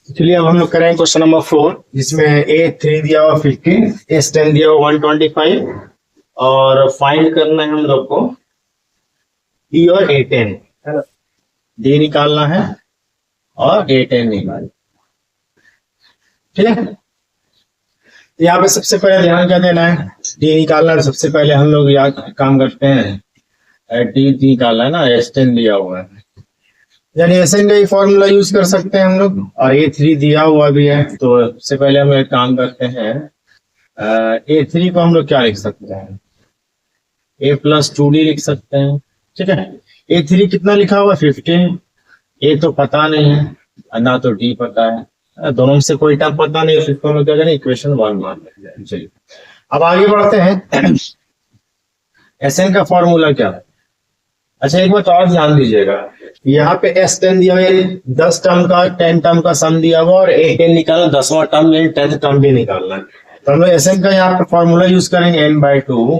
चलिए अब हम लोग करेंगे क्वेश्चन नंबर 4, जिसमें A3 दिया हुआ 15, S10 दिया हुआ 125 और फाइंड करना है हम लोग को D और A10, D निकालना है और A10 निकालना, ठीक है। तो यहाँ पे सबसे पहले ध्यान क्या देना है, D निकालना है। सबसे पहले हम लोग यहाँ काम करते हैं, D निकालना है ना, S10 दिया हुआ है, यानी एसएन का ही फॉर्मूला यूज कर सकते हैं हम लोग, और A3 दिया हुआ भी है। तो सबसे पहले हम एक काम करते हैं, A3 को हम लोग क्या लिख सकते हैं, A+2D लिख सकते हैं, ठीक है। A3 कितना लिखा हुआ 15, A तो पता नहीं है ना, तो D पता है, दोनों में से कोई टर्म पता नहीं, तो इसको हम लोग क्या करें, इक्वेशन 1 मान लेते हैं। चलिए अब आगे बढ़ते हैं। एसएन का फॉर्मूला क्या है। अच्छा एक बात और ध्यान दीजिएगा, यहाँ पे S10 दिया हुआ है, 10 टर्म का 10 टर्म का सम दिया हुआ, और A10 निकालना 10वां टर्म यानी 10th टर्म भी निकालना है। तो हम लोग SN का यहाँ पे फॉर्मूला यूज करेंगे n/2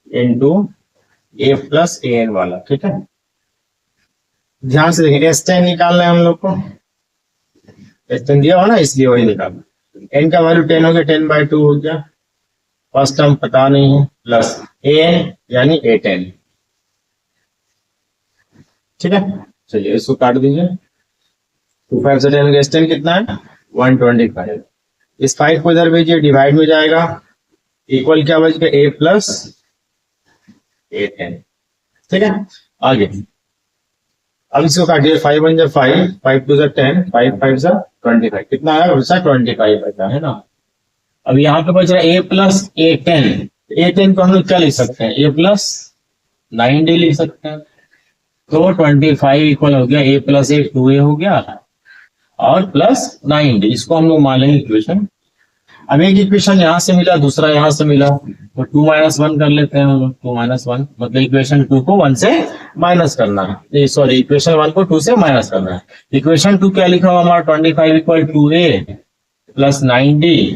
इंटू A+AN वाला, ठीक है। ध्यान से देखें, S10 निकालना है हम लोग को, S10 दिया हुआ ना, इसलिए वही निकालना। n का वैल्यू 10 हो गया, 10/2 हो गया, फर्स्ट टर्म पता नहीं है, प्लस AN यानी A10, ठीक है। चलिए इसको काट दीजिए, 2 5 से 10 S10 कितना है 125, इस 5 को इधर भेजिए, डिवाइड में जाएगा, इक्वल क्या बच गया A+A10, ठीक है। आगे अब इसको काटिए, 5 1 जा 5, 5 2 जा 10, 5 5 जा 25, कितना आया बचा 25 बचा है ना। अब यहाँ पे बच रहा है A+A10, A10 को हम लोग क्या लिख सकते हैं, A+9D लिख सकते हैं। तो 25 इक्वल हो गया A+A 2A हो गया, और +9D, इसको हम लोग मान लेंगे इक्वेशन। अब एक इक्वेशन यहाँ से मिला, दूसरा यहाँ से मिला, तो 2 - 1 कर लेते हैं हम लोग। 2 - 1 मतलब इक्वेशन 2 को 1 से माइनस करना है, सॉरी इक्वेशन 1 को 2 से माइनस करना है। इक्वेशन 2 क्या लिखा हुआ हमारा, 25 इक्वल 2A +9D,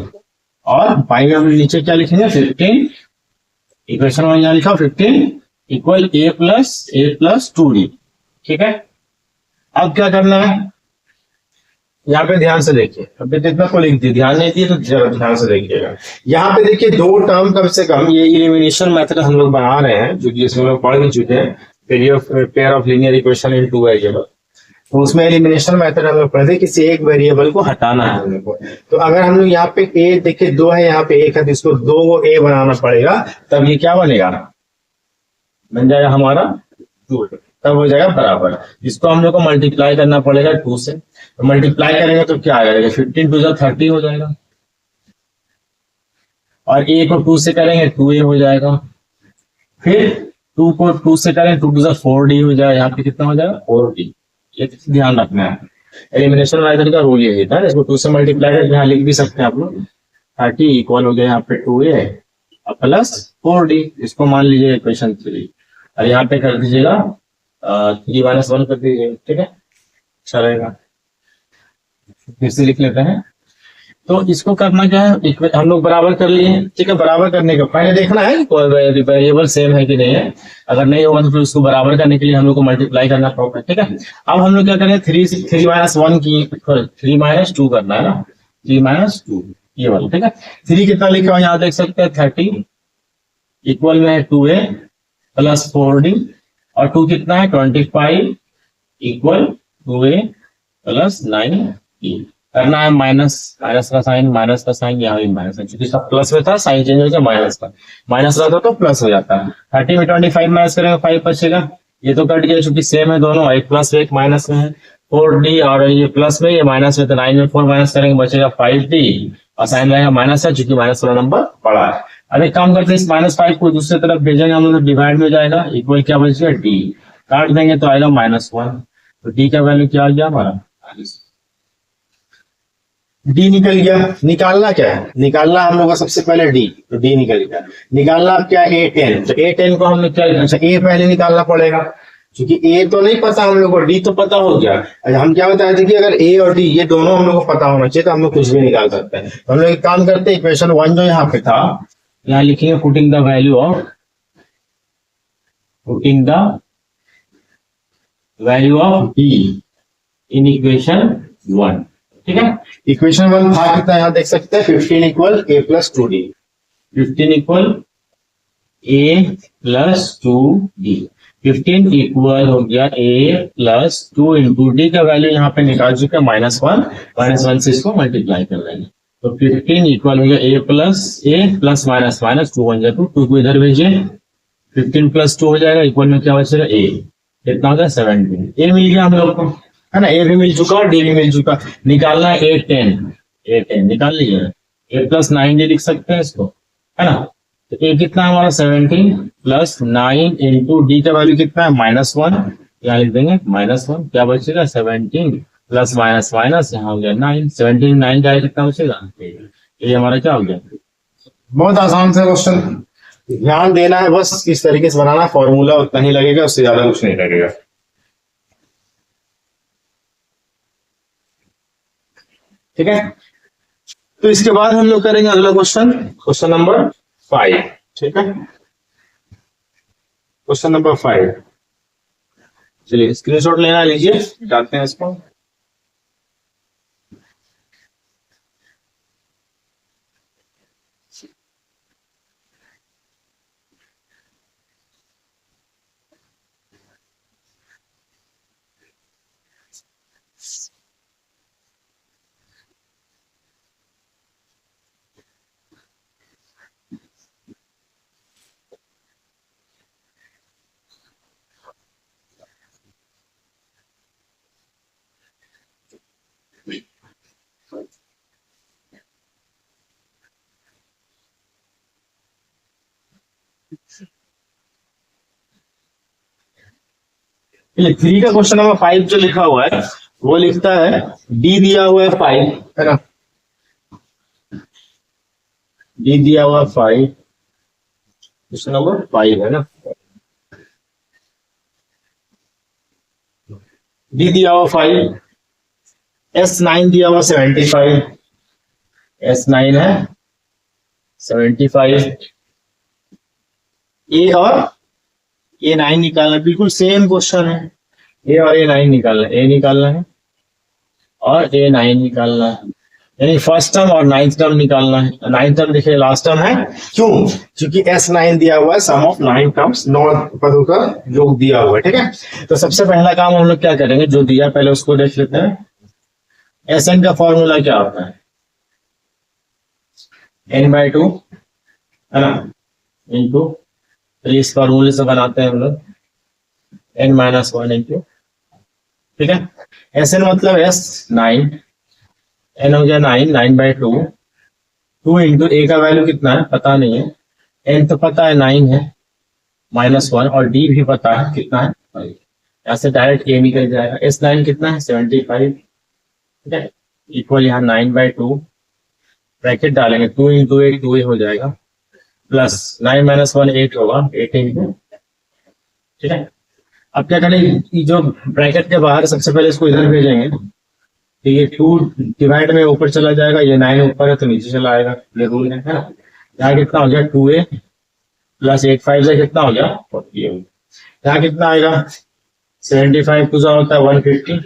और 5 हम नीचे क्या लिखेंगे 15, इक्वेशन 1 यहाँ लिखा 15 इक्वल A+2D, ठीक है। अब क्या करना है, यहाँ पे ध्यान से देखिए, अभी इतना को लिख दिया, ध्यान नहीं दिए तो ध्यान से देखिएगा। यहाँ पे देखिए 2 टर्म कम से कम, ये एलिमिनेशन मेथड हम लोग बना रहे हैं, जो कि इसमें लोग पढ़ भी चुके हैं, pair of linear equation in 2 variable. तो उसमें एलिमिनेशन मेथड हम लोग पढ़ते, किसी एक वेरिएबल को हटाना है हम लोग को। तो अगर हम लोग यहाँ पे A देखिए 2 है, यहाँ पे 1 है, तो इसको 2A बनाना पड़ेगा, तब ये क्या बनेगा, बन जाएगा हमारा 2, तब हो जाएगा बराबर। इसको हम लोग को मल्टीप्लाई करना पड़ेगा 2 से, तो मल्टीप्लाई करेंगे तो क्या आ जाएगा 15 2 30 हो जाएगा, और A को 2 से करेंगे 2A हो जाएगा, फिर 2 को 2 से करेंगे 2 2 4D हो जाएगा, यहाँ पे कितना हो जाएगा 4D। ये ध्यान रखना है, एलिमिनेशन मेथड का रूल यही था। इसको 2 से मल्टीप्लाई करके यहाँ लिख भी सकते हैं आप लोग, 30 इक्वल हो गया यहाँ पे 2A प्लस 4D, इसको मान लीजिए इक्वेशन 3, और यहाँ पे कर दीजिएगा 3 - 1 कर दीजिए, ठीक है, अच्छा रहेगा। फिर से लिख लेते हैं, तो इसको करना क्या है, हम लोग बराबर कर लिए, ठीक है। बराबर करने का पहले देखना है वेरिएबल सेम है कि नहीं है, अगर नहीं होगा तो फिर उसको बराबर करने के लिए हम लोग को मल्टीप्लाई करना पड़ेगा, ठीक है। अब हम लोग क्या करें, 3 - 1 की 3 - 2 करना है ना, 3 - 2 ये वाला, ठीक है। 3 कितना लिखा हुआ यहाँ देख सकते हैं 30 इक्वल में 2A + 4D, और 2 कितना है 25 इक्वल 2A + 9D। करना है माइनस का साइन यहाँ भी माइनस है, क्योंकि सब प्लस में था, साइन चेंज हो गया माइनस का, माइनस रहता तो प्लस हो जाता है। 30 में 25 माइनस करेंगे 5 बचेगा, ये तो कट गया चूंकि सेम है दोनों, एक प्लस में एक माइनस में है। 4D और ये प्लस में ये माइनस में, तो 9 में 4 माइनस करेंगे बचेगा 5D, और साइन रहेगा माइनस है, चूंकि माइनस वाला नंबर बड़ा है। अब एक काम करते हैं, इस -5 को दूसरी तरफ भेजेंगे हम लोग, डिवाइड में जाएगा, इक्वल क्या बचेगा D, काट देंगे तो आएगा -1, तो D का वैल्यू क्या आ गया हमारा, D निकल गया। निकालना क्या है, निकालना हम लोग का सबसे पहले D, तो D निकल गया। निकालना अब क्या है A10, तो A10 को हम लोग क्या, अच्छा A पहले निकालना पड़ेगा, क्योंकि A तो नहीं पता हम लोग को, D तो पता हो गया। अच्छा हम क्या बताए थे कि अगर A और D ये दोनों हम लोग को पता होना चाहिए, तो हम लोग कुछ भी निकाल सकते हैं। तो हम लोग एक काम करते हैं, इक्वेशन 1 जो यहाँ पे था, यहाँ लिखेंगे putting the value of D in equation 1, ठीक है। इक्वेशन 1 था कितना, यहाँ देख सकते हैं 15 equal a plus 2d, 15 equal a plus 2d, 15 equal हो गया a प्लस 2 इंटू डी का वैल्यू यहाँ पे निकाल चुके हैं -1 से इसको मल्टीप्लाई कर देंगे, तो 15 इक्वल हो गया a प्लस माइनस माइनस 2 बन जाए, 2 को इधर भेजिए, 15 प्लस 2 हो जाएगा, इक्वल में क्या बचेगा a, कितना हो गया 17, a मिल गया हम लोग को, है ना, a भी मिल चुका और d भी मिल चुका, निकालना है a10 निकाल लीजिए, a प्लस 9d लिख सकते हैं इसको, है ना, तो a कितना है हमारा 17 प्लस 9 इंटू डी का वैल्यू कितना है -1, यहाँ लिख देंगे -1, क्या बचेगा 17 प्लस माइनस माइनस, यहाँ हो गया 9, 17 9 का कितना बचेगा, ये हमारा क्या हो गया। बहुत आसान से क्वेश्चन, ध्यान देना है बस, इस तरीके से बनाना, फॉर्मूला उतना ही लगेगा, उससे ज्यादा कुछ नहीं लगेगा। ठीक है, तो इसके बाद हम लोग करेंगे अगला क्वेश्चन नंबर 5। ठीक है, क्वेश्चन नंबर 5, चलिए स्क्रीनशॉट लेना लीजिए, जाते हैं इसको। थ्री का क्वेश्चन नंबर 5 जो लिखा हुआ है वो लिखता है डी दिया हुआ है 5, है ना, डी दिया हुआ 5, क्वेश्चन नंबर 5 है ना, डी दिया हुआ 5, S9 दिया हुआ 75, S9 है 75, ए और A9 निकालना, बिल्कुल सेम क्वेश्चन है, ए और A9 निकालना, ए निकालना है और A9 निकालना है, यानी फर्स्ट टर्म और नाइन्थ टर्म निकालना है, नाइन्थ टर्म देखिए लास्ट टर्म है, क्यों, क्योंकि S9 दिया हुआ है, सम ऑफ 9 टर्म्स, 9 पदों का योग दिया हुआ है। ठीक है, तो सबसे पहला काम हम लोग क्या करेंगे, जो दिया पहले उसको देख लेते हैं। Sn का फॉर्मूला क्या होता है, n/2, है ना, इंटू, इस फॉर्मूले से बनाते हैं हम लोग n-1 इंटू, ठीक है, Sn मतलब S9, n हो गया 9/2, 2 इंटू ए का वैल्यू कितना है पता नहीं है, n तो पता है 9 है, -1, और d भी पता है कितना है 5, यहाँ से डायरेक्ट a निकल जाएगा, S9 कितना है 75, ठीक है, इक्वल यहाँ 9/2, ब्रैकेट डालेंगे, 2 इंटू 8 2 हो जाएगा, प्लस 9 - 1 8 होगा, 8 इंटू, ठीक है। अब क्या करेंगे, जो ब्रैकेट के बाहर सबसे पहले इसको इधर भेजेंगे, तो ये 2 डिवाइड में ऊपर चला जाएगा, ये 9 ऊपर है तो नीचे चला आएगा, ये रूल है ना। यहाँ कितना हो गया 2a प्लस 8 5 से कितना हो गया 40, यहाँ कितना आएगा 75 कुछ होता है 150,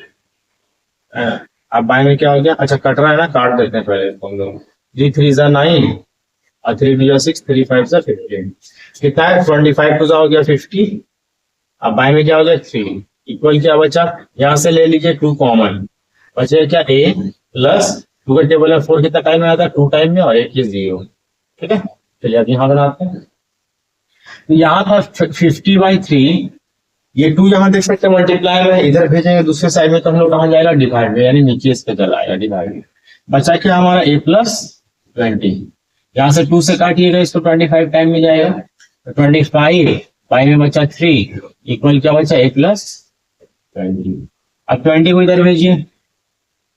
अब बाय में क्या हो गया, अच्छा कट रहा है ना, काट देते हैं पहले इसको हम लोग, 3 3 9 और 3 2 6 3 5 15, कितना है 25 कुछ हो गया 50, अब बाय में क्या हो गया 3, इक्वल क्या बचा, यहाँ से ले लीजिए 2 कॉमन, बचे क्या a प्लस 2 का टेबल में 4 कितना टाइम में आता है 2 टाइम में, और 1 की 0, ठीक है। चलिए अब यहाँ बनाते हैं, तो यहाँ था 50/3, ये 2 यहाँ देख सकते हैं मल्टीप्लाई में, इधर भेजेंगे दूसरे साइड में तो हम लोग कहाँ जाएगा डिवाइड में, यानी नीचे इस पे चला आएगा डिवाइड, बचा क्या हमारा a प्लस 20, यहाँ से 2 से काटिएगा इसको 25 टाइम में जाएगा, तो 25 बाई में बचा 3, इक्वल क्या बचा a प्लस 20, अब 20 को इधर भेजिए,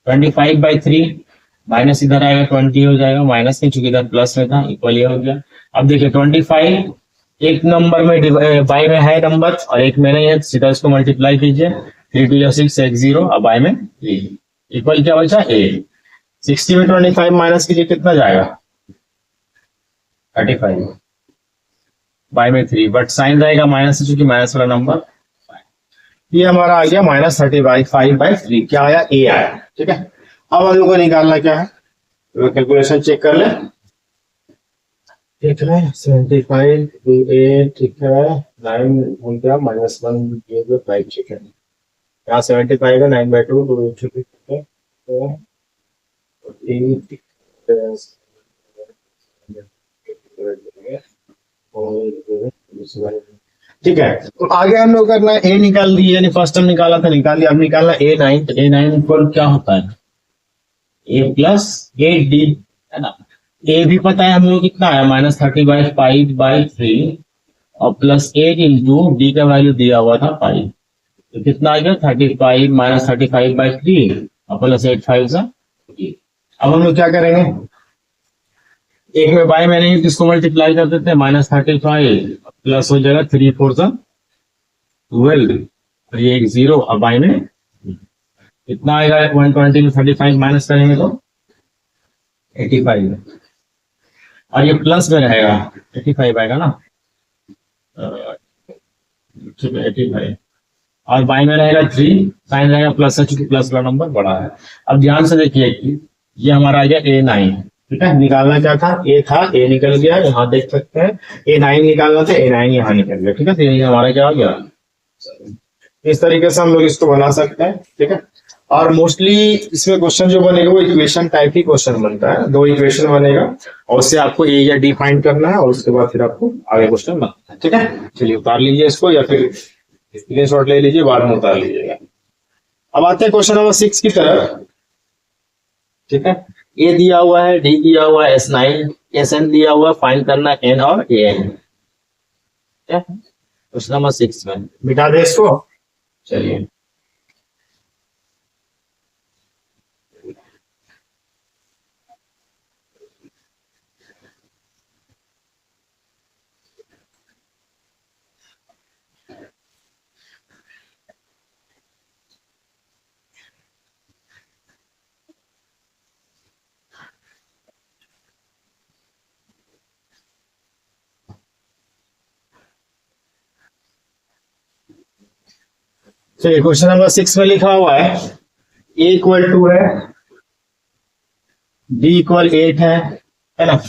25/3 माइनस इधर आएगा 20 हो जाएगा, माइनस नहीं चूंकि इधर प्लस में था, इक्वल ये हो गया। अब देखिए 25 एक नंबर में बाई में है नंबर और एक में नहीं है, सीधा इसको मल्टीप्लाई कीजिए, 3 2 6 1 0, अब बाई में 3, इक्वल क्या बचा a, 60 में 25 माइनस कीजिए कितना जाएगा 35, बाई में 3, बट साइन रहेगा माइनस चूंकि माइनस वाला नंबर, ये हमारा आ गया -35/3, क्या आया a आया, ठीक है। अब हम लोग को निकालना क्या है, तो कैलकुलेशन चेक कर ले। ठीक है 75 टू ए, ठीक है 9 हो गया, -1 ये जो 5, ठीक है यहाँ 75 है, 9/2 तो ठीक है, तो 8 ठीक है। तो आगे हम लोग करना है, ए निकाल दिए, यानी फर्स्ट टाइम निकाला था निकाल दिया, अब निकालना A9। तो A9 इक्वल क्या होता है, A+8D, है ना। ए भी पता है हम लोग कितना है, -30/5/3 और +8 इंटू डी का वैल्यू दिया हुआ था 5, तो कितना आ गया 35 -35/3 और +8 5 सा। अब हम लोग क्या करेंगे, एक में बाई में नहीं तो इसको मल्टीप्लाई कर देते हैं, -35 प्लस हो जाएगा 3 4 सा 12 और ये एक 0, अब बाई में कितना आएगा, 120 में 35 माइनस करेंगे तो 85 और ये प्लस में रहेगा 85 आएगा ना, ठीक है 85 और बाई में रहेगा 3, साइन रहेगा प्लस है क्योंकि प्लस का नंबर बड़ा है। अब ध्यान से देखिए कि ये हमारा आ गया A9, ठीक है। निकालना क्या था, ए था, ए निकल गया, यहाँ देख सकते हैं A9 निकालना था, A9 यहाँ निकल गया, ठीक है। तो ये हमारा क्या आ गया, इस तरीके से हम लोग इसको बना सकते हैं, ठीक है। और मोस्टली इसमें क्वेश्चन जो बनेगा वो इक्वेशन टाइप ही क्वेश्चन बनता है, 2 इक्वेशन बनेगा और उससे आपको ए या डी फाइंड करना है और उसके बाद फिर आपको आगे क्वेश्चन बनता है, ठीक है। चलिए उतार लीजिए इसको या फिर स्क्रीनशॉट ले लीजिए, बाद में उतार लीजिएगा। अब आते हैं क्वेश्चन नंबर 6 की तरफ, ठीक है। ए दिया हुआ है, डी दिया हुआ है, S9 SN दिया हुआ है, फाइंड करना है N और AN, ठीक है। क्वेश्चन नंबर 6 में मिटा दे इसको, चलिए। चलिए क्वेश्चन नंबर 6 में लिखा हुआ है A = 2 है, D = 8 है ना,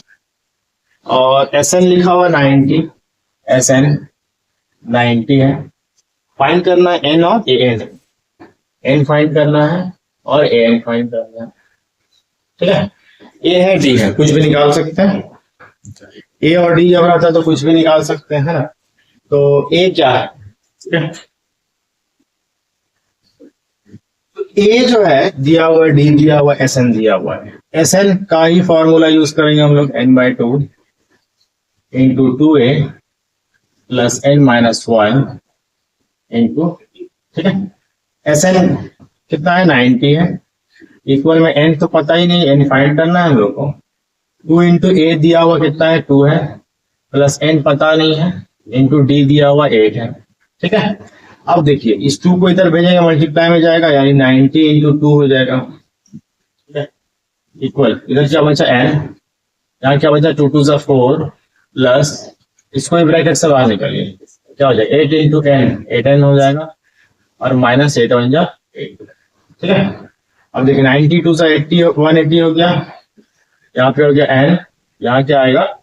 और SN लिखा हुआ 90, SN 90 है। फाइंड करना है N और AN, N फाइंड करना है और AN फाइंड करना है, ठीक है। A है, D है, कुछ भी निकाल सकते हैं, A और D जब रहता है तो कुछ भी निकाल सकते हैं, है ना। तो A क्या है, ठीक है। ए जो है दिया हुआ है, डी दिया हुआ है, SN दिया हुआ है, SN का ही फॉर्मूला यूज करेंगे हम लोग, N/2 into 2A plus N-1 into, ठीक है। SN कितना है 90 है, इक्वल में N तो पता ही नहीं, N फाइंड करना है हम लोग को। 2 इंटू A दिया हुआ कितना है 2 है, प्लस N पता नहीं है, इंटू D दिया हुआ 8 है, ठीक है। अब देखिए इस 2 को इधर भेजेंगे, मल्टीप्लाई में जाएगा, यानी 90 इंटू 2 हो जाएगा, ठीक है। इक्वल इधर क्या बचा N, यहाँ क्या बचा 2 2 सा 4 प्लस इसको ब्रैकेट से बाहर निकालिए, क्या हो जाएगा 8 इंटू N, 8N हो जाएगा और -8 बन जा 8, ठीक है। अब देखिए 92 सा 80 180 हो गया, यहाँ पे हो गया N, यहाँ क्या आएगा,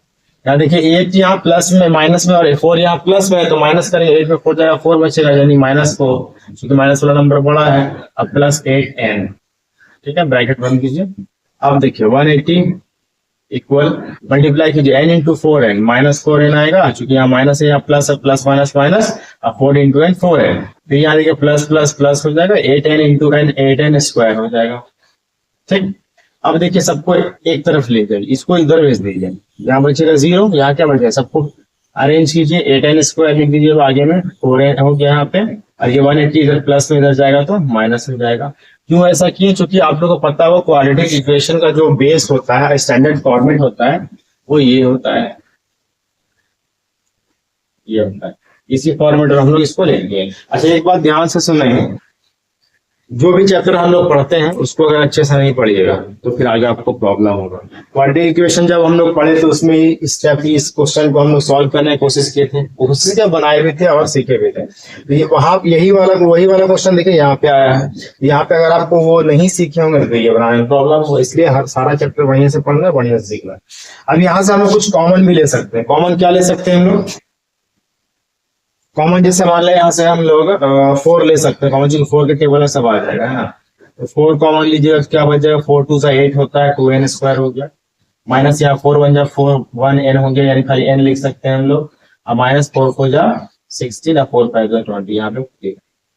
यहाँ देखिए 8 यहाँ प्लस में माइनस में और 4 यहाँ प्लस में है, तो माइनस करेंगे 8 में 4 जाएगा 4 बचेगा, यानी -4 क्योंकि माइनस वाला नंबर बड़ा है। अब +8N, ठीक है, ब्रैकेट बंद कीजिए। अब देखिए 180 इक्वल मल्टीप्लाई कीजिए N इंटू 4N, -4N आएगा, चूंकि यहाँ माइनस है, यहाँ प्लस है, प्लस माइनस माइनस, अब 4 इंटू N 4N, फिर यहाँ देखिए प्लस प्लस प्लस हो जाएगा 8N into N 8N square हो जाएगा, ठीक। अब देखिए सबको एक तरफ ले जाइए, इसको इधर भेज दीजिए, यहाँ बचेगा 0, यहाँ क्या बचेगा, सबको अरेंज कीजिए, 8N स्क्वायर लिख दीजिए आगे में, 4N हो गया यहाँ पे, और ये 180 इधर प्लस में इधर जाएगा तो माइनस में जाएगा। क्यों ऐसा किए, क्योंकि आप लोगों को पता हो क्वाड्रेटिक इक्वेशन का जो बेस होता है, स्टैंडर्ड फॉर्मेट होता है, वो ये होता है, ये होता है, इसी फॉर्मेट में हम लोग इसको लेंगे। अच्छा एक बात ध्यान से सुनें, जो भी चैप्टर हम लोग पढ़ते हैं उसको अगर अच्छे से नहीं पढ़िएगा तो फिर आगे आपको प्रॉब्लम होगा। क्वाड्रेटिक इक्वेशन जब हम लोग पढ़े तो उसमें इस टाइप की इस क्वेश्चन को हम लोग सॉल्व करने की कोशिश किए थे, कोशिश क्या बनाए भी थे और सीखे भी थे। तो ये वहाँ वही वाला क्वेश्चन देखिए यहाँ पे आया है। यहाँ पे अगर आपको वो नहीं सीखे होंगे तो ये बनाने में प्रॉब्लम हो, इसलिए हर सारा चैप्टर वहीं से पढ़ना है, बढ़िया से सीखना है। अब यहाँ से हम लोग कुछ कॉमन भी ले सकते हैं। कॉमन क्या ले सकते हैं हम लोग? कॉमन जैसे मान लें यहाँ से हम लोग 4 ले सकते हैं कॉमन, जो 4 के टेबल में सब आ जाएगा, है ना। तो 4 कॉमन लीजिएगा, क्या बच जाएगा? 4 2 8 होता है, 2n स्क्वायर हो गया, माइनस यहाँ 4 1 जा 4 1 n हो गया, यानी खाली n लिख सकते हैं हम लोग। अब माइनस 4 को जा 16 और 4 5 जा 20, यहाँ पे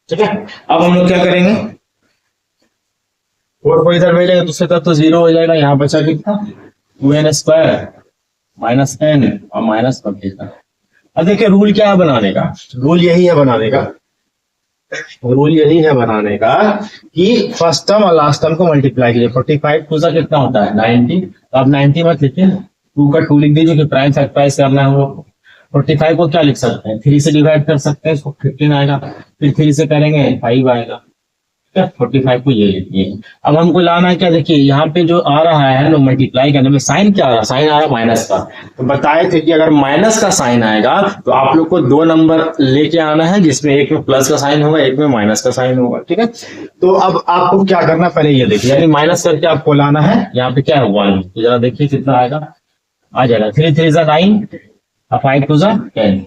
ठीक है। अब हम लोग क्या करेंगे? 4 को इधर भेजेंगे, दूसरे तरफ तो 0 हो जाएगा, यहाँ बचा कितना? 2n स्क्वायर माइनस n और माइनस 25। अब देखिए रूल क्या है बनाने का? रूल यही है बनाने का, रूल यही है बनाने का कि फर्स्ट टर्म और लास्ट टर्म को मल्टीप्लाई कीजिए। 45 टू सा कितना होता है? 90। तो आप 90 मत लिखिए, 2 का 2 लिख दीजिए कि प्राइम फैक्टराइज करना है हम लोग। 45 को क्या लिख सकते हैं? 3 से डिवाइड कर सकते हैं, इसको 15 आएगा, फिर 3 से करेंगे 5 आएगा। 45 को ये लिखिए। अब हमको लाना है क्या? देखिए यहाँ पे जो आ रहा है लोग मल्टीप्लाई करने में साइन क्या आ रहा है? साइन आ रहा है माइनस का। तो बताए थे कि अगर माइनस का साइन आएगा तो आप लोग को 2 नंबर लेके आना है, जिसमें एक में प्लस का साइन होगा, एक में माइनस का साइन होगा, ठीक है। तो अब आपको क्या करना, पहले ये देखिए, यानी माइनस करके आपको लाना है। यहाँ पे क्या है? 1। तो जरा देखिए कितना आएगा, आ जाएगा 3 3 जा 9 और 5 2 जा 10।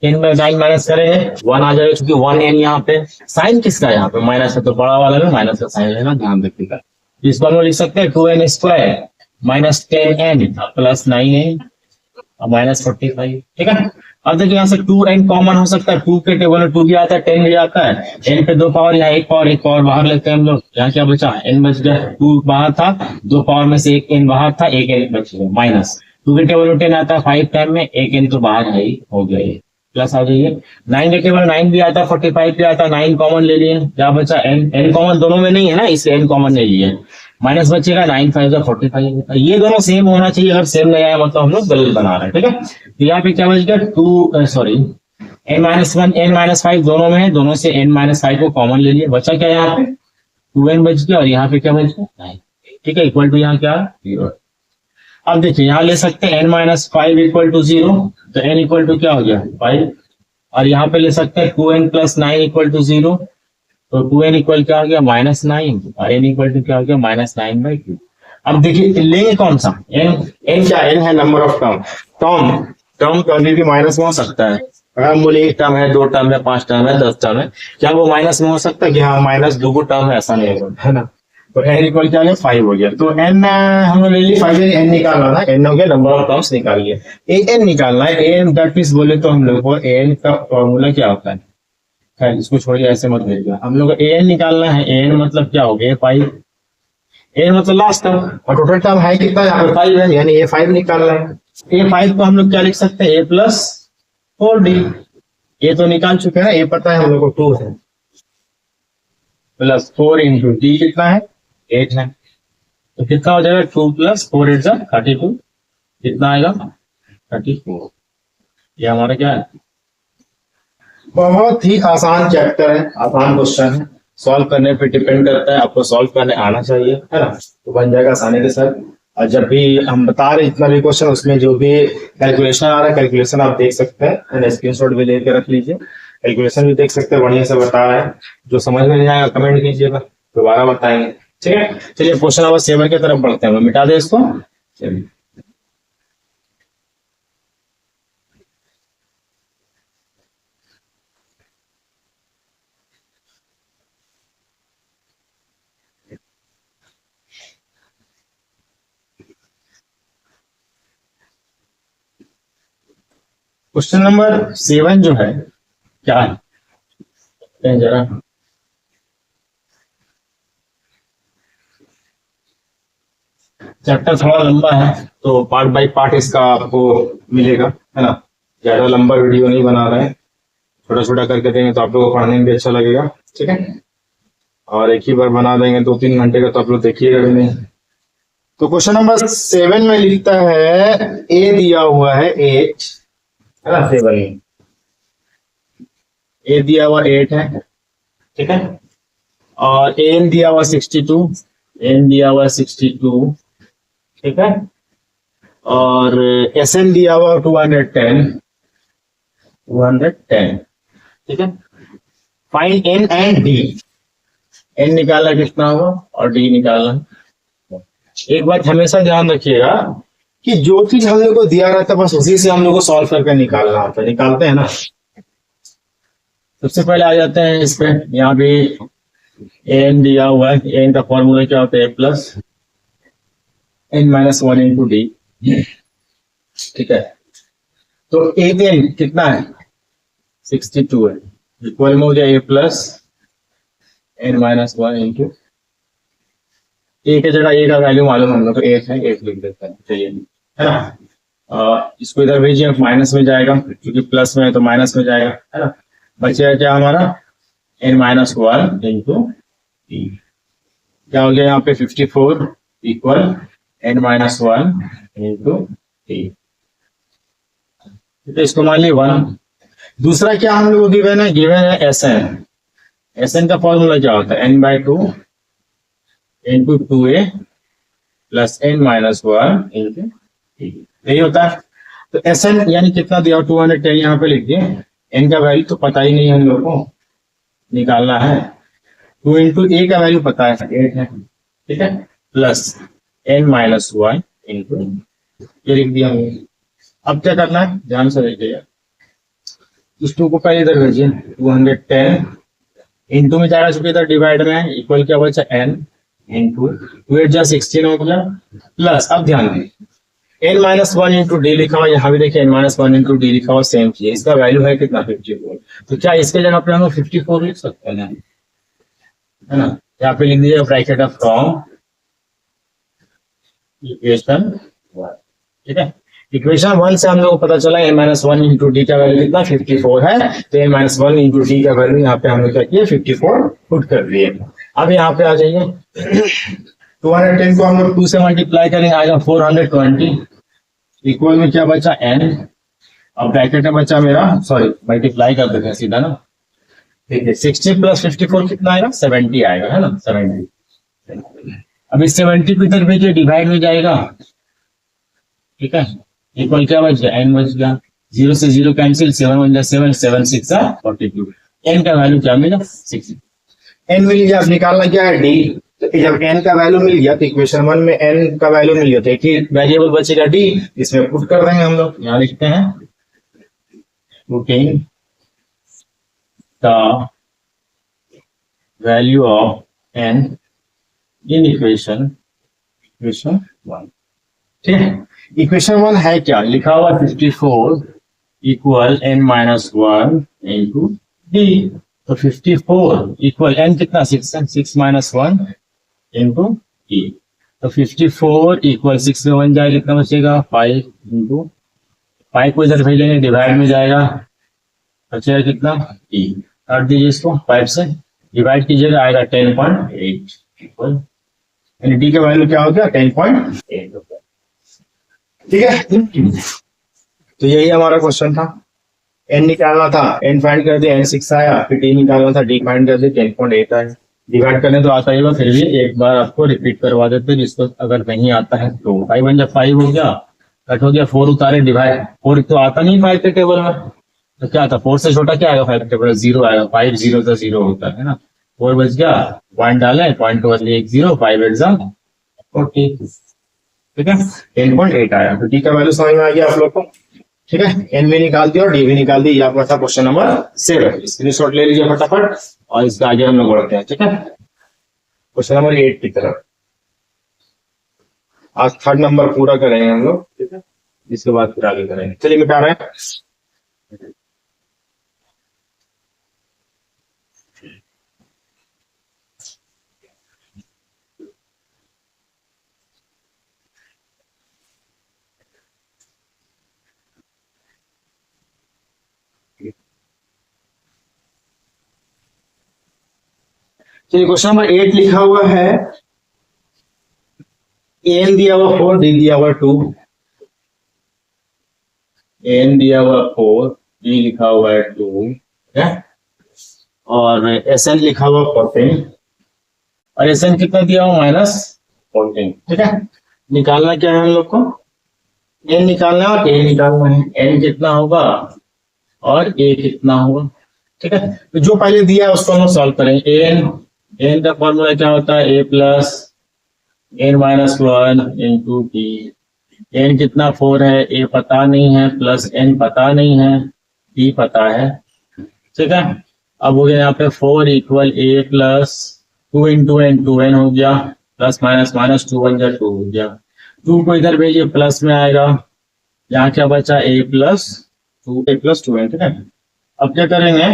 10 में 9 माइनस करेंगे 1 आ जाएगा, क्योंकि 1n यहाँ पे साइन किसका है? यहाँ पे माइनस है, तो बड़ा वाला में माइनस का साइन लेना, ध्यान रखिएगा। इस पर हम लिख सकते हैं 2n square minus 10n plus 9n और माइनस 45, ठीक है। अब देखिए यहाँ से 2n कॉमन हो सकता है, 2 के टेबल में 2 भी आता है, 10 भी आता है, n पे 2 पावर, यहाँ 1 पावर बाहर लेते हैं हम लोग। यहाँ क्या बचा? n बच गया, 2 बाहर था, 2 पावर में से 1 n बाहर था, 1 n बच गया, माइनस 2 के टेबल में 10 आता है 5 टाइम में, 1 n तो बाहर है ही, हो गया ये, प्लस आ जाइए। 9 के टेबल 9 भी आता है, 45 भी आता है, 9 कॉमन ले लिए, क्या बचा? n कॉमन दोनों में नहीं है ना, इसलिए n कॉमन ले लिए, माइनस बचेगा 9 5 45। ये दोनों सेम होना चाहिए, अगर सेम नहीं आया मतलब हम लोग गलत बना रहे हैं, ठीक है। तो यहाँ पे क्या बच गया? n-1 n-5 दोनों में है, दोनों से n-5 को कॉमन ले लिए, बचा क्या यहाँ पे? 2n बच गया, और यहाँ पे क्या बच गया? 9, ठीक है। इक्वल टू यहाँ क्या? 0। अब देखिए यहाँ ले सकते हैं n-5 इक्वल टू 0, तो n इक्वल टू क्या हो गया? 5। और यहाँ पे ले सकते हैं 2n प्लस 9 इक्वल टू 0, तो 2n इक्वल क्या हो गया? -9, और n इक्वल टू क्या हो गया? -9/2। अब देखिए लेंगे कौन सा? n क्या? n है नंबर ऑफ टर्म तो अभी भी माइनस में हो सकता है। अगर बोले 1 टर्म है, 2 टर्म है, 5 टर्म है, 10 टर्म है, क्या वो माइनस में हो सकता है कि हाँ माइनस 2 टर्म है? ऐसा नहीं होगा, है ना। तो n इक्वल क्या है? 5 हो गया। तो n हम लोग ले लिए 5, n निकालना था, n हो गया नंबर ऑफ टर्म्स निकालिए, an निकालना है। an दैट मींस बोले तो हम लोग को an का फॉर्मूला क्या होता है? खैर इसको छोड़िए, ऐसे मत भेजिएगा। हम लोग को an निकालना है, an मतलब क्या हो गया? 5, an मतलब लास्ट टर्म, और टोटल टर्म है कितना? यहाँ पे 5 है, यानी a5 निकालना है। a5 को हम लोग क्या लिख सकते हैं? a plus 4d। a तो निकाल चुके हैं, a पता है हम लोग को 2 है, प्लस 4 इंटू d कितना है? 8 है। तो कितना हो जाएगा? 2 प्लस 4 8 32, कितना आएगा? 34। ये हमारा क्या है? बहुत ही आसान चैप्टर है, आसान क्वेश्चन है, सॉल्व करने पे डिपेंड करता है, आपको सॉल्व करने आना चाहिए, है ना। तो बन जाएगा आसानी के साथ। और जब भी हम बता रहे इतना भी क्वेश्चन, उसमें जो भी कैलकुलेशन आ रहा है, कैलकुलेशन आप देख सकते हैं, स्क्रीनशॉट भी लेके रख लीजिए, कैलकुलेशन भी देख सकते हैं, बढ़िया से बता रहे हैं। जो समझ में नहीं आएगा कमेंट कीजिएगा, दोबारा बताएंगे, ठीक है। चलिए क्वेश्चन नंबर 7 की तरफ बढ़ते हैं, मिटा दे इसको। चलिए क्वेश्चन नंबर 7 जो है क्या है जरा, चैप्टर थोड़ा लंबा है तो पार्ट बाय पार्ट इसका आपको मिलेगा, है ना। ज्यादा लंबा वीडियो नहीं बना रहे हैं, छोटा छोटा करके देंगे तो आप लोगों को पढ़ने में भी अच्छा लगेगा, ठीक है। और एक ही बार बना देंगे 2-3 घंटे का तो आप लोग देखिएगा भी नहीं। तो क्वेश्चन नंबर 7 में लिखता है ए दिया हुआ है 8, है ना। 7 ए दिया हुआ 8 है, ठीक है। और एन दिया हुआ 62, एन दिया हुआ 62, ठीक है, और एस एन दिया हुआ 210, 210, ठीक है। Find n and d, n निकालना कितना होगा और डी निकालना। एक बात हमेशा ध्यान रखिएगा कि जो चीज हम लोग को दिया रहता है बस उसी से हम लोग को सॉल्व करके निकालना होता है। निकालते हैं ना, सबसे पहले आ जाते हैं इस पे, यहाँ पे एन दिया हुआ है, एन का फॉर्मूला क्या होता है, A plus N minus one into D, ठीक है। तो एन कितना है, 62 है, इक्वल में हो जाए A plus N minus one into, A की जगह ए का वैल्यू मालूम हम लोग को 8 है, 8 लिख देते हैं, चाहिए है ना। इसको इधर भेजिए, माइनस में जाएगा क्योंकि प्लस में है तो माइनस में जाएगा, है ना। बचेगा क्या हमारा, n minus one into d, क्या हो गया यहाँ पे 54 equal n minus one into d, तो इसको मान ली 1। दूसरा क्या हम लोग को गिवन है एस एन, एस एन का फॉर्मूला क्या होता है, n by two into 2a plus N minus one into d, यही होता है। तो एस एन यानी कितना दिया, 210 यहाँ पे लिख दिए, एन का वैल्यू तो पता ही नहीं है हम लोग को, निकालना है। 2 इंटू ए का वैल्यू पता है 8 है, ठीक है, plus N minus one into, ये लिख दिया हमने। अब क्या करना है, ध्यान से देखिएगा, इस 2 को पहले इधर भेजिए, 210 इंटू में जाएगा चूंकि इधर डिवाइड में है, इक्वल क्या बचा एन इंटू 2 8 जा 16 हो गया, प्लस अब ध्यान दें n minus one into d लिखा हुआ, यहाँ भी देखिए n minus one into d लिखा हुआ, सेम चीज, इसका वैल्यू है कितना 54, तो क्या इसके जगह पे हम लोग 54 लिख सकते हैं, है ना। यहाँ पे लिख दीजिए ब्रैकेट ऑफ फ्रॉम इक्वेशन, ठीक है। इक्वेशन 1 से हम लोग को पता चला n minus one into d का वैल्यू कितना 54 है, तो n minus one into d का वैल्यू यहाँ पे हम लोग क्या किए 54 पुट कर दिए। अब यहाँ पे आ जाइए 210 को हम लोग 2 से मल्टीप्लाई करेंगे, आएगा 420, इक्वल में क्या बचा एन, अब ब्रैकेट में बचा मेरा, सॉरी मल्टीप्लाई कर देते हैं सीधा ना, ठीक है। 60 प्लस 54 कितना आएगा, 70 आएगा, है ना, 70। अब इस 70 को इधर भेजिए, डिवाइड में जाएगा, ठीक है, इक्वल क्या बच गया, एन बच गया, 0 से 0 कैंसिल, 7 1 7 7 6 42, एन का वैल्यू क्या मिला 6, एन मिल गया। अब निकालना क्या है डी, तो जब एन का वैल्यू मिल गया तो इक्वेशन 1 में एन का वैल्यू मिल गया, तो एक ही वेरिएबल बचेगा डी, इसमें पुट कर देंगे हम लोग, यहाँ लिखते हैं putting the value of n in equation 1, ठीक है। इक्वेशन 1 है क्या, लिखा हुआ 54 equal n minus one into d, तो 54 इक्वल एन कितना 6 है, 6 माइनस वन इंटू डी, तो 54 इक्वल 6 में 1 जाएगा, कितना बचेगा 5 इंटू 5 को इधर भेजेंगे, डिवाइड में जाएगा, बचेगा कितना डी, काट दीजिए इसको, 5 से डिवाइड कीजिएगा, आएगा 10.8 इक्वल, यानी डी का वैल्यू क्या हो गया 10.8 हो गया, ठीक है। तो यही हमारा क्वेश्चन था, एन निकालना था, एन फाइंड कर दिया, एन 6 आया, फिर डी निकालना था, डी फाइंड कर दिया 10.8 आया। डिवाइड करने तो आता ही होगा, फिर भी एक बार आपको रिपीट करवा देते हैं, जिसको अगर नहीं आता है तो 5 1 जब 5 हो गया, कट हो गया, 4 उतारे, डिवाइड 4 तो आता नहीं 5 के टेबल में, तो क्या था 4 से छोटा क्या आएगा 5 के टेबल, 0 आएगा, 5 0 तो 0 होता है ना, 4 बच गया, पॉइंट डाले, पॉइंट को बदले 1 0, 5 एग्जाम 40, ठीक है, 10.8 आया। तो डी का वैल्यू समझ में आ गया आप लोग को, ठीक है। एन भी निकाल दिया और डी भी निकाल दी, आपका था क्वेश्चन नंबर 7, स्क्रीनशॉट ले लीजिए फटाफट और इसके आगे हम लोग बढ़ते हैं, ठीक है, क्वेश्चन नंबर 8 की तरफ। आज 3rd नंबर पूरा करेंगे हम लोग, ठीक है, इसके बाद फिर आगे करेंगे। चलिए मिटा रहे हैं, चलिए क्वेश्चन नंबर 8 लिखा हुआ है, एन दिया हुआ 4, डी दिया हुआ 2, एन दिया हुआ 4, डी लिखा हुआ है 2, है, और एस एन लिखा हुआ 14, और एस एन कितना दिया हुआ -14, ठीक है। निकालना क्या है हम लोग को, एन निकालना है और ए निकालना है। एन कितना होगा और ए कितना होगा, ठीक है। तो जो पहले दिया है उसको हम सॉल्व करेंगे। एन का फॉर्मूला क्या होता है, A plus N minus one into T. N कितना 4 है, ए पता नहीं है, प्लस एन पता नहीं है, टी पता है, ठीक है। अब हो गया यहाँ पे 4 इक्वल ए प्लस 2 इंटू एन, 2n हो गया, प्लस माइनस माइनस 2 बन गया, 2 हो गया। 2 को इधर भेजिए, प्लस में आएगा, यहाँ क्या बचा, ए प्लस 2n, ठीक है। अब क्या करेंगे,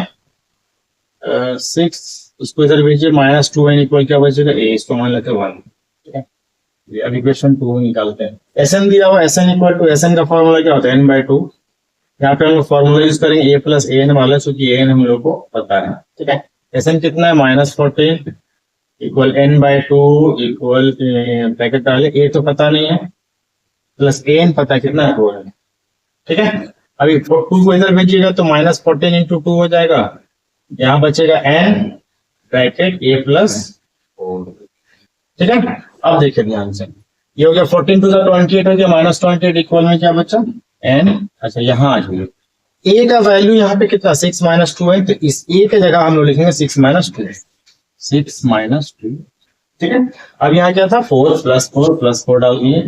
6 उसको इधर भेजिए, -2n इक्वल क्या बचेगा, ए, इसको मान लेते हैं 1, ठीक है। अब इक्वेशन 2 निकालते हैं। एस एन दिया हुआ, s n equal to, s n का फॉर्मूला क्या होता है, n/2। यहाँ पे हम लोग फॉर्मूला यूज करेंगे ए प्लस ए एन वाला, क्योंकि ए एन हम लोग को पता है, ठीक है। एस एन कितना है, -14 इक्वल n/2 इक्वल ब्रैकेट डाले, ए तो पता नहीं है, प्लस ए एन पता है कितना है, 4 है, ठीक है। अभी 2 को इधर भेजिएगा तो -14 इंटू 2 हो जाएगा, यहाँ बचेगा n ब्रैकेट ए प्लस 4, ठीक है। अब देखिए ध्यान से, ये हो गया 14 टू द 28 हो गया, -28 इक्वल में क्या बचा, n। अच्छा यहाँ आ जाइए, a का वैल्यू यहाँ पे कितना 6 - 2 है, तो इस a के जगह हम लोग लिखेंगे 6 - 2, 6 - 2, ठीक है। अब यहाँ क्या था, 4 + 4 डाल दिए,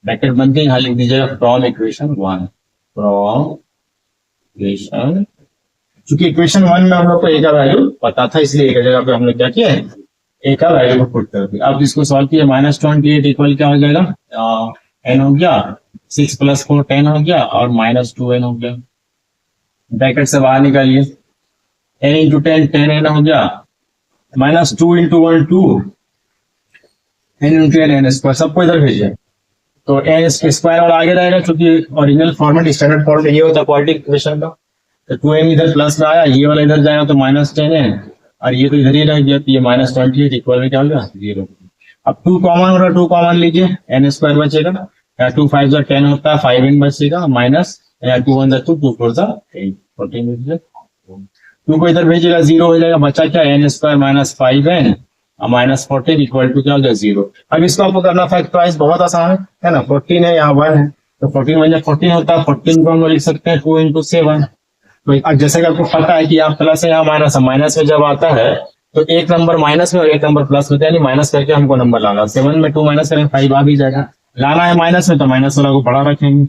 ब्रैकेट बन के यहाँ लिख दीजिएगा फ्रॉम इक्वेशन 1, फ्रॉम इक्वेशन, क्योंकि इक्वेशन 1 में हम लोग को a का वैल्यू पता था, इसलिए a की जगह पे हम लोग क्या किया, a का वैल्यू को पुट कर दिया। अब इसको सॉल्व किया, -28 इक्वल क्या हो जाएगा, n हो गया, 6 + 4 10 हो गया, और -2n हो गया। ब्रैकेट से बाहर निकालिए, n इंटू 10 10n हो गया, -2 into 1 2, n into n square, सबको इधर भेजिए, तो n स्क्वायर और आगे रहेगा, क्योंकि ओरिजिनल फॉर्मेट स्टैंडर्ड फॉर्म ये होता है क्वाड्रेटिक इक्वेशन का। तो 2n इधर प्लस में आया, ये वाला इधर जाएगा तो -10n, और ये तो इधर ही रह गया, तो ये -28 इक्वल में क्या हो गया, 0। अब 2 कॉमन हो रहा है, 2 कॉमन लीजिए, n स्क्वायर बचेगा, 2 5 10 होता है, 5n बचेगा, माइनस 2 1 2 2 4 8 14, 2 को इधर भेजिएगा, 0 हो जाएगा, बचा क्या, n स्क्वायर -5n और -14 इक्वल टू क्या हो गया, 0। अब इसको आपको करना फैक्टराइज, बहुत आसान है ना, 14 है, यहाँ 1 है, तो 14 बन जाए 14 होता है, 14 को हम लोग लिख सकते हैं 2 इंटू 7। तो अब जैसे कि आपको पता है कि यहाँ प्लस है, यहाँ माइनस है, माइनस में जब आता है तो एक नंबर माइनस में और एक नंबर प्लस में, यानी माइनस करके हमको नंबर लाना, 7 में 2 माइनस करेंगे 5 आ भी जाएगा, लाना है माइनस में तो माइनस वाला को बड़ा रखेंगे,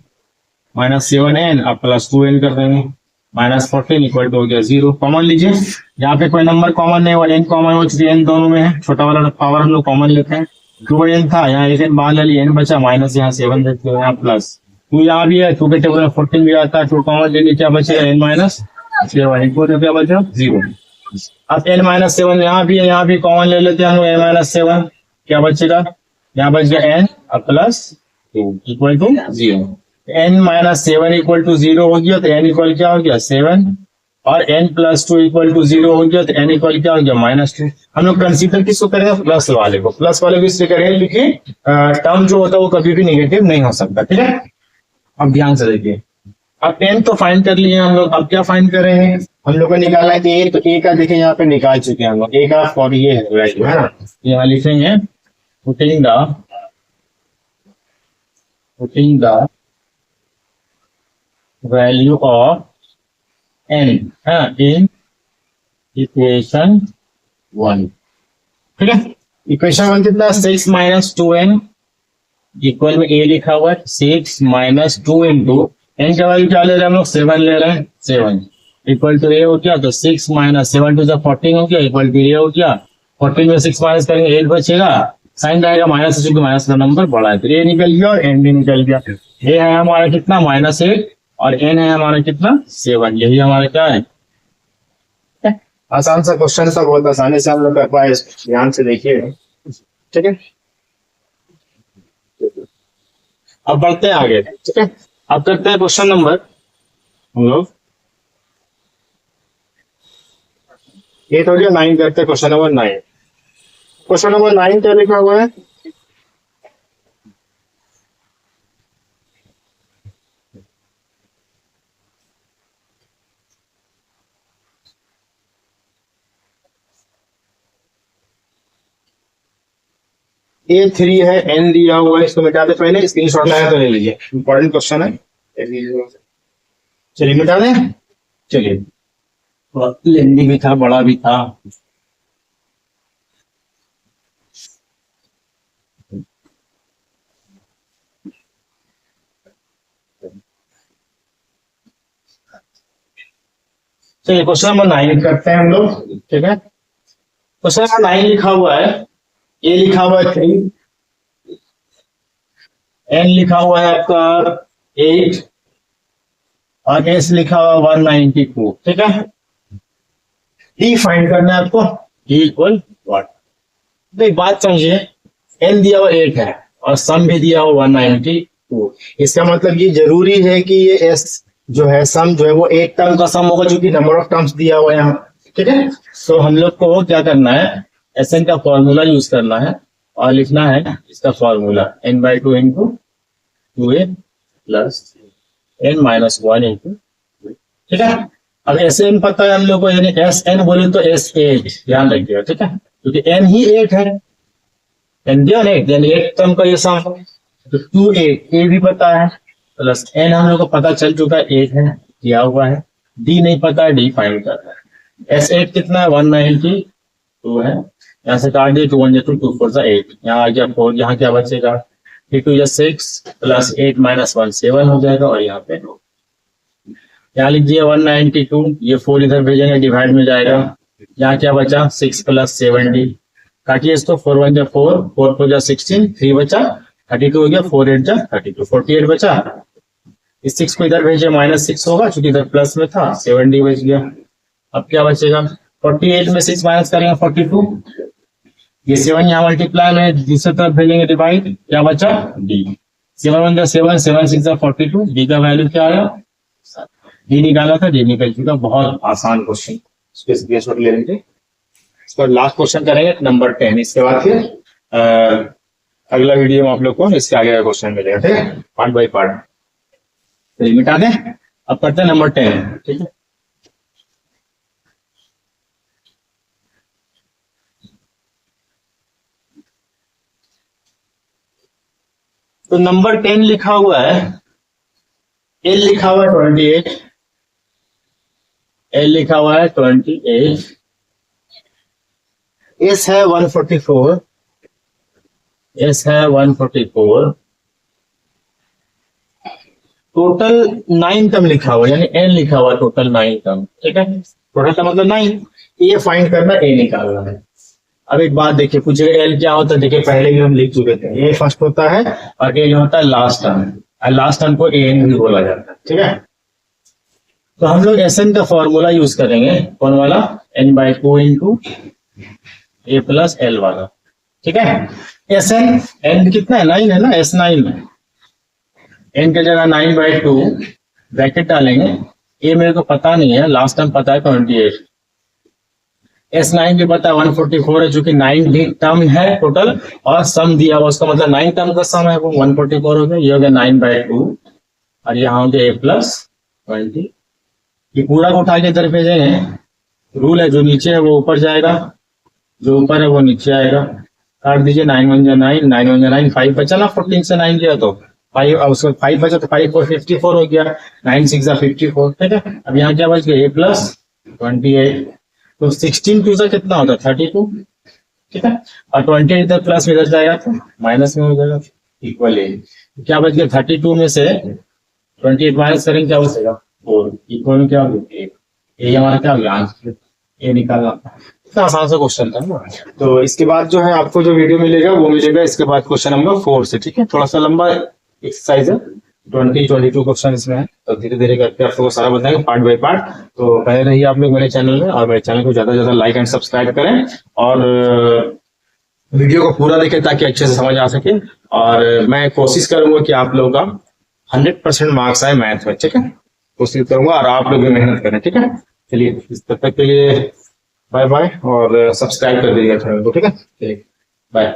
-7n अब +2n कर देंगे, -14 इक्वल टू हो गया 0। कॉमन लीजिए, यहाँ पे कोई नंबर कॉमन नहीं हुआ, n कॉमन हो चुकी है, n दोनों में है, छोटा वाला पावर हम लोग कॉमन लेते हैं, 2n था, यहाँ एक n बाहर ले लिया, n बचा, माइनस यहाँ 7 देखते हो, यहाँ प्लस 2 यहाँ भी है, 2 के टेबल में 14 भी आता है, 2 कॉमन ले लीजिए, क्या बचेगा, n माइनस 7 इक्वल टू क्या बचा, 0। अब n-7 यहाँ भी है, यहाँ भी कॉमन ले लेते हैं हम लोग, n-7 क्या बचेगा, यहाँ बच गया n अब plus 2 equal to 0। n-7 equal to 0 हो गया, तो n इक्वल क्या हो गया, 7, और n + 2 इक्वल टू 0 हो गया, तो n इक्वल क्या हो गया, -2। हम लोग कंसीडर किसको करेंगे, प्लस वाले को, प्लस वाले को इसलिए करेंगे क्योंकि टर्म जो होता है वो कभी भी नेगेटिव नहीं हो सकता, ठीक है। अब ध्यान से देखिए, अब n तो फाइंड कर लिए हम लोग, अब क्या फाइंड करेंगे, हम लोग को निकालना है कि a, तो a का देखिए यहाँ पे निकाल चुके हैं हम लोग, a का फॉर ये है वैल्यू, है ना, यहाँ लिखेंगे putting the value of n in equation 1, ठीक है। इक्वेशन 1 कितना, 6 - 2n इक्वल में a लिखा हुआ है, 6 - 2 इंटू n का वैल्यू क्या ले रहे हैं हम लोग, 7 ले रहे हैं, 7 इक्वल टू a हो गया, तो 6 - 7 टू 14 हो गया, इक्वल टू a हो गया, 14 में 6 माइनस करेंगे 8 बचेगा, साइन रहेगा माइनस, क्योंकि माइनस का नंबर बड़ा है, तो a निकल गया और n भी निकल गया। a है हमारा कितना, -8, और n है हमारा कितना, 7, यही हमारा क्या है, आसान सा क्वेश्चन था, बहुत आसानी से हम लोग कर पाए, ध्यान से देखिए, ठीक है। अब बढ़ते हैं आगे, ठीक है। अब करते हैं क्वेश्चन नंबर, हम लोग 8 हो गया, 9 करते हैं, क्वेश्चन नंबर 9। क्वेश्चन नंबर 9 क्या लिखा हुआ है, A3 है, n दिया हुआ है, इसको मिटा दे पहले, स्क्रीनशॉट लाया तो ले लीजिए, इंपॉर्टेंट क्वेश्चन है। चलिए मिटा दें। चलिए, लेंदी भी था, बड़ा भी था। चलिए क्वेश्चन नंबर 9 करते हैं हम लोग, ठीक है। क्वेश्चन नंबर 9 लिखा हुआ है, ए लिखा हुआ है 3, एन लिखा हुआ है आपका 8 और एस लिखा हुआ 192, ठीक है। डी फाइंड करना है आपको, डी इक्वल व्हाट। तो एक बात समझिए, एन दिया हुआ 8 है और सम भी दिया हुआ 192। इसका मतलब ये जरूरी है कि ये एस जो है, सम जो है वो 8 टर्म का सम होगा, क्योंकि नंबर ऑफ टर्म्स दिया हुआ है यहाँ, ठीक है। तो हम लोग को क्या करना है, एस एन का फॉर्मूला यूज करना है और लिखना है इसका formula n/2 into 2a plus n-1 into, ठीक है। अब एस एन पता है हम लोग को, यानी एस एन बोले तो एस 8 ध्यान रखिएगा, ठीक है, क्योंकि एन ही 8 है, एन दिया 8 यानी 8 टर्म का ये सम है। तो 2a ए भी पता है, प्लस एन हम लोग को पता चल चुका है 8 है, दिया हुआ है। डी नहीं पता है, डी फाइंड करना है। एस 8 कितना है, 192 है, यहाँ से काट दिए, 2 1 2 2 4 8, यहाँ आ गया 4, यहाँ क्या बचेगा, 3 2 6 प्लस 8 माइनस 1 7 हो जाएगा, और यहाँ पे यहाँ लिख दिया 192, ये 4 इधर भेजेंगे, डिवाइड में जाएगा, यहाँ क्या बचा 6 प्लस 7d, काटिए इसको, 4 1 जा 4, 4 4 जा 16, 3 बचा 32 हो गया, 4 8 जा 32, 48 बचा। इस 6 को इधर भेजिए, माइनस 6 होगा, क्योंकि इधर प्लस में था, 7d बच गया। अब क्या बचेगा, 48 में 6 माइनस करेंगे 42, ये 7 यहाँ मल्टीप्लाई में दूसरी तरफ भेजेंगे डिवाइड, क्या बचा डी, 7 1 जा 7, 7 6 जा 42, डी का वैल्यू क्या आया, डी निकाला था, डी निकल चुका। बहुत आसान क्वेश्चन, इसके स्क्रीनशॉट ले लीजिए। इसका लास्ट क्वेश्चन करेंगे नंबर 10, इसके बाद फिर अगला वीडियो में आप लोग को इसके आगे का क्वेश्चन मिलेगा, ठीक है, पार्ट बाय पार्ट। तो मिटा दें, अब करते हैं नंबर 10, ठीक है। तो नंबर 10 लिखा हुआ है, एल लिखा हुआ है 28, एल लिखा हुआ है 28, एस है 144, एस है 144, टोटल 9 टर्म लिखा हुआ है, यानी एन लिखा हुआ है टोटल 9 टर्म, ठीक है। टोटल का मतलब 9, ये फाइंड करना, ए निकालना है। अब एक बात देखिए, पूछे एल क्या होता है, देखिए पहले भी हम लिख चुके थे, ए फर्स्ट होता है और ए जो होता है लास्ट टर्म, और लास्ट टर्म को ए एन भी बोला जाता है, ठीक है। तो हम लोग एस एन का फॉर्मूला यूज करेंगे, कौन वाला, n/2 इंटू ए प्लस एल वाला, ठीक है। एस एन, एन कितना है, 9 है ना, एस 9 है, एन की जगह 9/2 ब्रैकेट डालेंगे, ए मेरे को पता नहीं है, लास्ट टाइम पता है 28, एस 9 भी पता है 144 है, जो कि 9 टर्म है टोटल, और सम दिया हुआ, उसका मतलब 9 टर्म का सम है, वो 144 हो गया, ये हो गया 9/2, और यहाँ हो गया ए प्लस 20। ये पूरा को उठा के इधर भेजेंगे, रूल है जो नीचे है वो ऊपर जाएगा, जो ऊपर है वो नीचे आएगा, काट दीजिए, 9 1 जा 9, 9 1 जा 9, 5 बचा ना, 14 से 9 गया तो 5, उसको 5 बचा तो 5 4 54 हो गया, 9 6 जा 54, ठीक है। अब यहाँ क्या बच गया, ए प्लस 28, तो 16 2 से कितना होता है 32, ठीक है, और 28 इधर प्लस में इधर जाएगा तो माइनस में हो जाएगा, इक्वल ए, क्या बच गया 32 में से 28 माइनस करेंगे, क्या बचेगा 4, इक्वल में क्या हो गया, ए हमारा क्या हो गया आंसर, ए निकालना। इतना आसान सा क्वेश्चन था ना। तो इसके बाद जो है आपको जो वीडियो मिलेगा वो मिलेगा इसके बाद क्वेश्चन नंबर 4 से, ठीक है। थोड़ा सा लंबा एक्सरसाइज है, 22 क्वेश्चन इसमें है, तो धीरे धीरे करके आपको सारा बताएंगे पार्ट बाय पार्ट। तो पहले रहिए आप लोग मेरे चैनल में, और मेरे चैनल को ज्यादा से ज्यादा लाइक एंड सब्सक्राइब करें, और वीडियो को पूरा देखें ताकि अच्छे से समझ आ सके। और मैं कोशिश करूंगा कि आप लोगों का 100% मार्क्स आए मैथ में, ठीक है, कोशिश करूंगा, और आप लोग भी मेहनत करें, ठीक है। चलिए तब तक के लिए बाय बाय, और सब्सक्राइब कर दीजिएगा चैनल को, ठीक है, चलिए बाय।